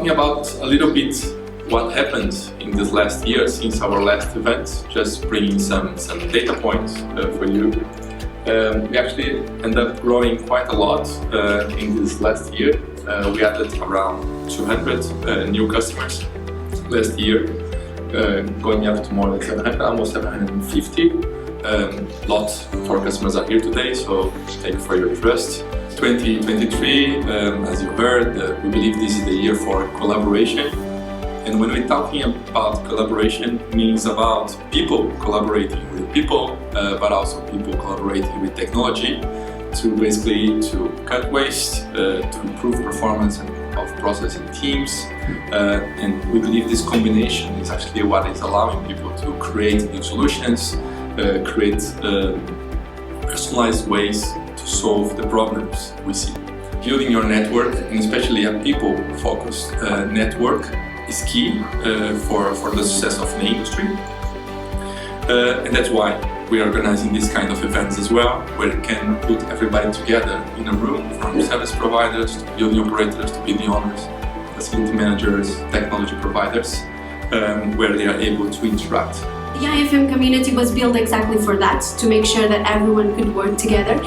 talking about a little bit what happened in this last year since our last event, just bringing some data points for you. We actually ended up growing quite a lot in this last year. We added around 200 new customers last year, going up to more than 700, almost 750. Lots of our customers are here today, so thank you for your trust. 2023, as you heard, we believe this is the year for collaboration. And when we're talking about collaboration, it means about people collaborating with people, but also people collaborating with technology to cut waste, to improve performance of process in teams. And we believe this combination is actually what is allowing people to create new solutions, create personalized ways to solve the problems we see. Building your network, and especially a people-focused network, is key for the success of the industry. And that's why we're organizing this kind of events as well, where we can put everybody together in a room, from service providers to building operators to building owners, facility managers, technology providers, where they are able to interact. The IFM community was built exactly for that, to make sure that everyone could work together,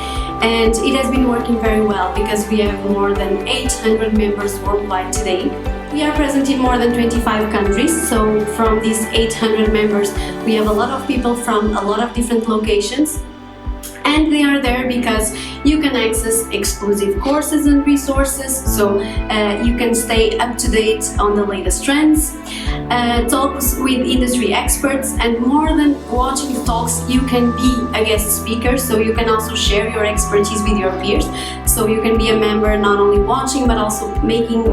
and it has been working very well because we have more than 800 members worldwide today. We are present in more than 25 countries, so from these 800 members we have a lot of people from a lot of different locations, and they are there because you can access exclusive courses and resources, so you can stay up to date on the latest trends, talks with industry experts, and more than watching talks, you can be a guest speaker, so you can also share your expertise with your peers. So you can be a member not only watching but also making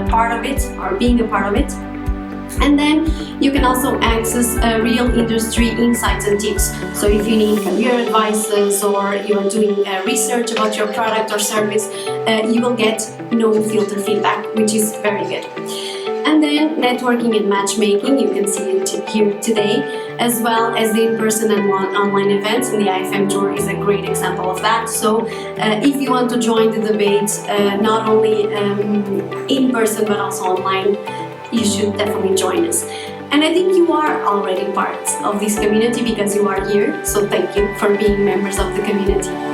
part of it or being a part of it. And then you can also access real industry insights and tips. So if you need career advices or you're doing research about your product or service, you will get no filter feedback, which is very good. And then networking and matchmaking, you can see it here today, as well as the in-person and online events, and the IFM Tour is a great example of that. So if you want to join the debate, not only in person but also online, you should definitely join us. And I think you are already part of this community because you are here, so thank you for being members of the community.